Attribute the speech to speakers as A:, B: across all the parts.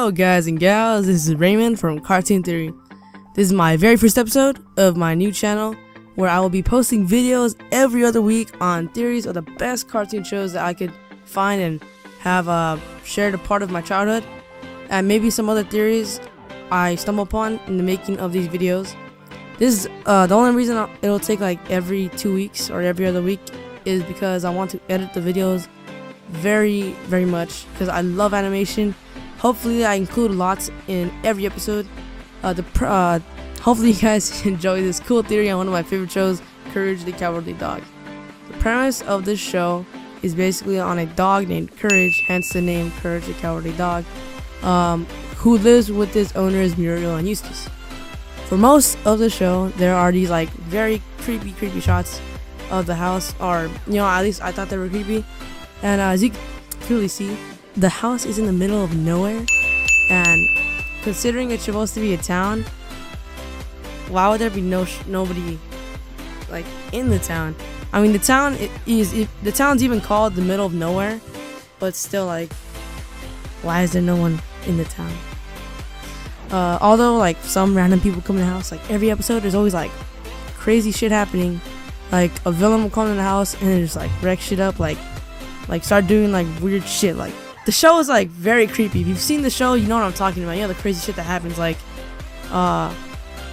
A: Hello guys and gals, this is Raymond from Cartoon Theory. This is my very first episode of my new channel where I will be posting videos every other week on theories of the best cartoon shows that I could find and have shared a part of my childhood, and maybe some other theories I stumble upon in the making of these videos. This is the only reason it'll take like every 2 weeks or every other week is because I want to edit the videos very much because I love animation. Hopefully I include lots in every episode. Hopefully you guys enjoy this cool theory on one of my favorite shows, Courage the Cowardly Dog. The premise of this show is basically on a dog named Courage, hence the name Courage the Cowardly Dog, who lives with his owners Muriel and Eustace. For most of the show, there are these like very creepy shots of the house, or at least I thought they were creepy. And as you can clearly see, the house is in the middle of nowhere, and considering it's supposed to be a town, why would there be nobody like in the town? I mean, the town's even called the middle of nowhere, but still, like, why is there no one in the town? Although like some random people come in the house, like every episode there's always like crazy shit happening. Like a villain will come in the house and just like wreck shit up, like start doing like weird shit. Like the show is like very creepy. If you've seen the show, you know what I'm talking about. The crazy shit that happens. Like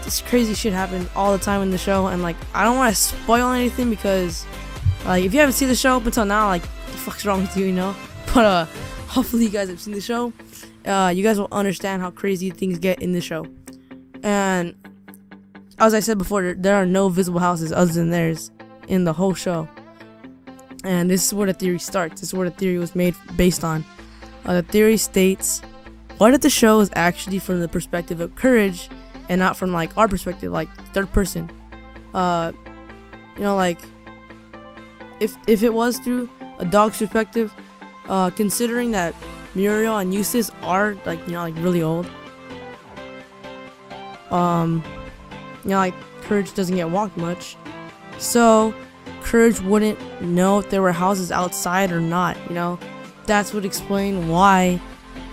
A: this crazy shit happens all the time in the show, and like I don't want to spoil anything because like if you haven't seen the show up until now, like what the fuck's wrong with you, But hopefully you guys have seen the show. You guys will understand how crazy things get in the show. And as I said before, there are no visible houses other than theirs in the whole show. And this is where the theory starts. This is where the theory was made based on. The theory states, what if the show is actually from the perspective of Courage and not from like our perspective, like third person? Like if it was through a dog's perspective, considering that Muriel and Eustace are like really old, like Courage doesn't get walked much, so Courage wouldn't know if there were houses outside or not. That would explain why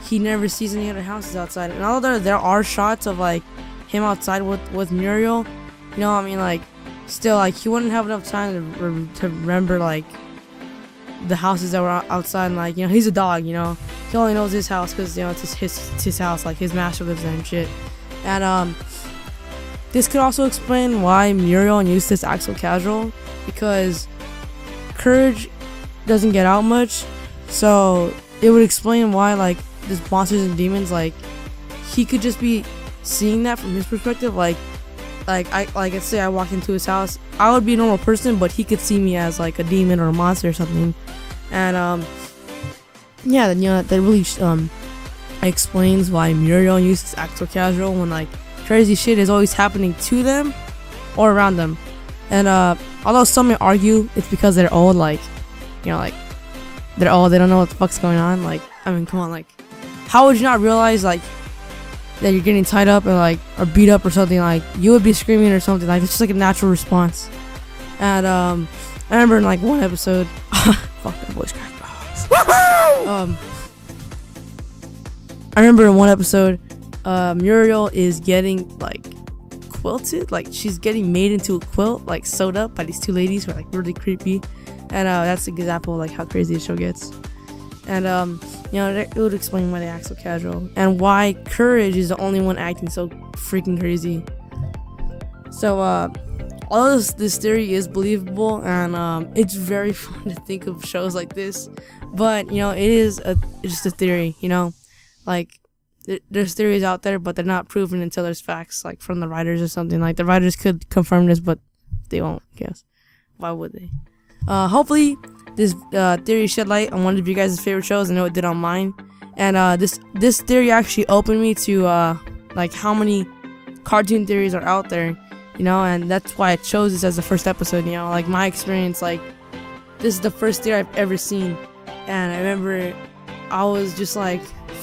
A: he never sees any other houses outside. And although there are shots of like him outside with Muriel, still like he wouldn't have enough time to remember like the houses that were outside. And like he's a dog, he only knows his house because it's his house, like his master lives there and shit. And this could also explain why Muriel and Eustace act so casual, because Courage doesn't get out much, so it would explain why like there's monsters and demons. Like he could just be seeing that from his perspective. Let's say I walk into his house, I would be a normal person, but he could see me as like a demon or a monster or something. And that really explains why Muriel and Eustace act so casual when like crazy shit is always happening to them or around them. And although some may argue it's because they're old, like they're old, they don't know what the fuck's going on. Like, I mean, come on, like how would you not realize like that you're getting tied up or beat up or something? Like you would be screaming or something. Like it's just like a natural response. And I remember in like one episode fuck that voice crack. I remember in one episode Muriel is getting like quilted, like she's getting made into a quilt, like sewed up by these two ladies who are like really creepy. And that's an example of like how crazy the show gets. And it would explain why they act so casual and why Courage is the only one acting so freaking crazy. So all of this theory is believable, and it's very fun to think of shows like this. But it's just a theory. Like there's theories out there, but they're not proven until there's facts, like from the writers or something. Like the writers could confirm this, but they won't. I guess why would they? Hopefully this theory shed light on one of you guys' favorite shows. I know it did on mine. And this theory actually opened me to like how many cartoon theories are out there, and that's why I chose this as the first episode. Like my experience, like this is the first theory I've ever seen, and I remember I was just like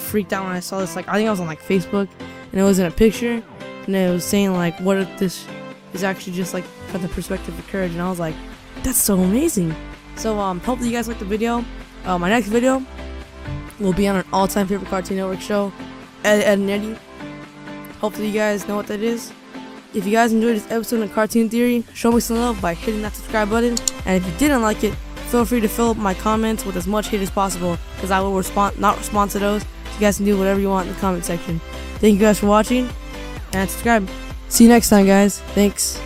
A: freaked out when I saw this. Like I think I was on like Facebook, and it was in a picture, and it was saying like, what if this is actually just like from the perspective of Courage? And I was like, that's so amazing. So hopefully you guys liked the video. My next video will be on an all-time favorite Cartoon Network show, Ed and Eddie. Hopefully you guys know what that is. If you guys enjoyed this episode of Cartoon Theory, show me some love by hitting that subscribe button. And if you didn't like it, feel free to fill up my comments with as much hate as possible, because I will not respond to those. You guys can do whatever you want in the comment section. Thank you guys for watching, and subscribe. See you next time, guys. Thanks.